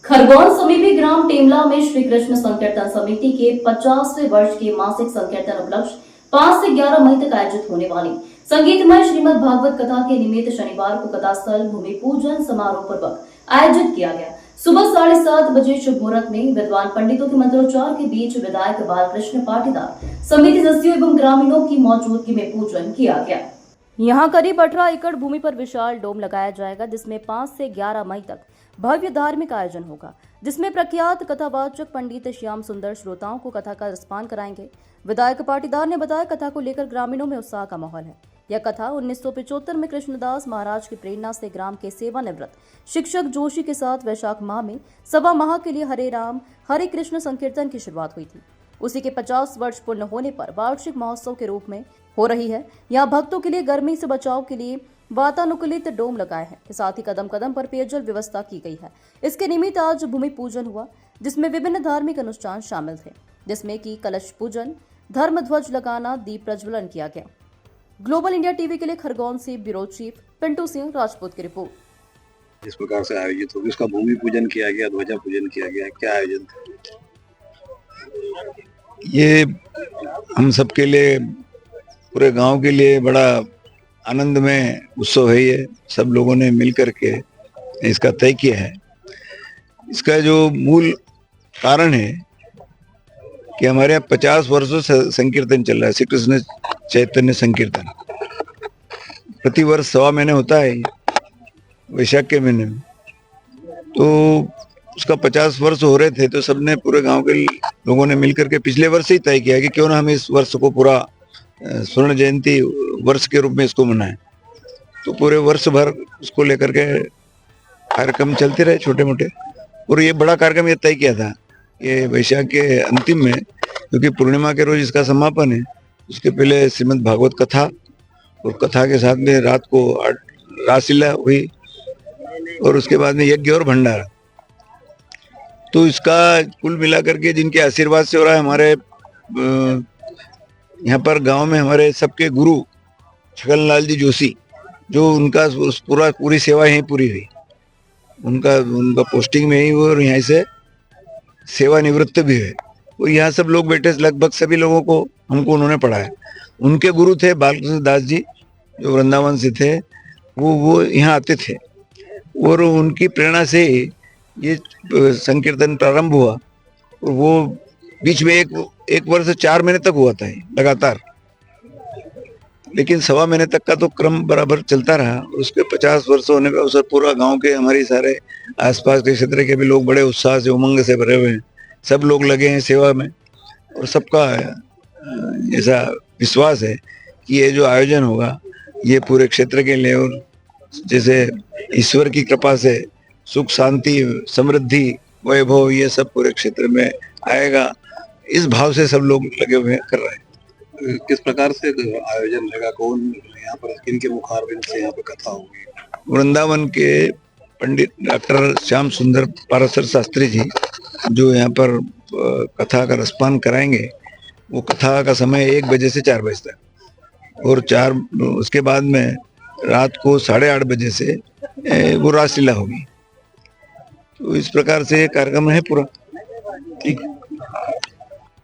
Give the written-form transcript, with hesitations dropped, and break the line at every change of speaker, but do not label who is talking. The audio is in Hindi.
खरगोन समीपी ग्राम टेमला में श्री कृष्ण संकीर्तन समिति के 50वें वर्ष के मासिक संकीर्तन उपलक्ष्य 5 से 11 मई तक आयोजित होने वाली संगीतमय श्रीमद् भागवत कथा के निमित्त शनिवार को कथा स्थल भूमि पूजन समारोह पूर्वक आयोजित किया गया। सुबह 7:30 बजे शुभ मुहूर्त में विद्वान पंडितों के मंत्रोच्चार के बीच विधायक बालकृष्ण पाटीदार, समिति सदस्यों एवं ग्रामीणों की मौजूदगी में पूजन किया गया। यहाँ करीब 18 एकड़ भूमि पर विशाल डोम लगाया जाएगा, जिसमें 5 से 11 मई तक भव्य धार्मिक आयोजन होगा, जिसमें प्रख्यात कथावाचक पंडित श्याम सुंदर श्रोताओं को कथा का रसपान कराएंगे। विधायक पाटीदार ने बताया, कथा को लेकर ग्रामीणों में उत्साह का माहौल है। यह कथा 1975 में कृष्णदास महाराज की प्रेरणा से ग्राम के सेवानिवृत्त शिक्षक जोशी के साथ वैशाख माह में सवा माह के लिए हरे राम हरे कृष्ण संकीर्तन की शुरुआत हुई थी। उसी के 50 वर्ष पूर्ण होने पर वार्षिक महोत्सव के रूप में हो रही है। यहाँ भक्तों के लिए गर्मी से बचाव के लिए वातानुकूलित डोम लगाए हैं, साथ ही कदम कदम पर पेयजल व्यवस्था की गई है। इसके निमित्त आज भूमि पूजन हुआ, जिसमें विभिन्न धार्मिक अनुष्ठान शामिल थे, जिसमें कि कलश पूजन, धर्म ध्वज लगाना, दीप प्रज्वलन किया गया। ग्लोबल इंडिया टीवी के लिए खरगोन से ब्यूरो चीफ पिंटू सिंह राजपूत की रिपोर्ट।
इस प्रकार से आयोजित होगी, उसका भूमि पूजन किया गया, ध्वजा पूजन किया गया। क्या आयोजन था?
ये हम सबके लिए, पूरे गांव के लिए बड़ा आनंद में उत्सव है। ये सब लोगों ने मिल करके इसका तय किया है। इसका जो मूल कारण है कि हमारे यहाँ 50 वर्षों से संकीर्तन चल रहा है, श्री कृष्ण चैतन्य संकीर्तन। प्रतिवर्ष 1.25 महीने होता है, वैशाख के महीने में। तो उसका 50 वर्ष हो रहे थे, तो सबने, पूरे गांव के लोगों ने मिलकर के पिछले वर्ष ही तय किया कि क्यों ना हम इस वर्ष को पूरा स्वर्ण जयंती वर्ष के रूप में इसको मनाएं। तो पूरे वर्ष भर उसको लेकर के कार्यक्रम चलते रहे, छोटे मोटे। और ये बड़ा कार्यक्रम ये तय किया था, ये वैशाख के अंतिम में, क्योंकि पूर्णिमा के रोज इसका समापन है। उसके पहले श्रीमद् भागवत कथा, और कथा के साथ में रात को रासलीला हुई, और उसके बाद में यज्ञ और भंडारा। तो इसका कुल मिलाकर के जिनके आशीर्वाद से हो रहा है, हमारे यहाँ पर गांव में हमारे सबके गुरु छगनलाल जी जोशी, जो उनका पूरी सेवा यहीं पूरी हुई, उनका पोस्टिंग में ही हुआ, और यहाँ से सेवानिवृत्त भी है। और यहाँ सब लोग बैठे, लगभग सभी लोगों को हमको उन्होंने पढ़ाया। उनके गुरु थे बालकृष्ण दास जी, जो वृंदावन से थे। वो यहाँ आते थे, और उनकी प्रेरणा से ये संकीर्तन प्रारंभ हुआ। और वो बीच में एक वर्ष 4 महीने तक हुआ था लगातार, लेकिन 1.25 महीने तक का तो क्रम बराबर चलता रहा। उसके 50 वर्ष होने पर अवसर पूरा गांव के, हमारे सारे आसपास के क्षेत्र के भी लोग बड़े उत्साह से, उमंग से भरे हुए हैं। सब लोग लगे हैं सेवा में, और सबका ऐसा विश्वास है कि ये जो आयोजन होगा ये पूरे क्षेत्र के लिए, और जैसे ईश्वर की कृपा से सुख शांति समृद्धि वैभव ये सब पूरे क्षेत्र में आएगा, इस भाव से सब लोग लगे हुए कर रहे हैं।
किस प्रकार से आयोजन रहेगा? कौन यहाँ पर, किनके मुखारबिंद से यहाँ पर कथा होगी?
वृंदावन के पंडित डॉक्टर श्याम सुंदर पाराशर शास्त्री जी, जो यहाँ पर कथा का रसपान कराएंगे। वो कथा का समय 1 बजे से 4 बजे तक, और उसके बाद में रात को 8:30 बजे से वो रासलीला होगी। तो इस प्रकार से कार्यक्रम है पूरा। ठीक।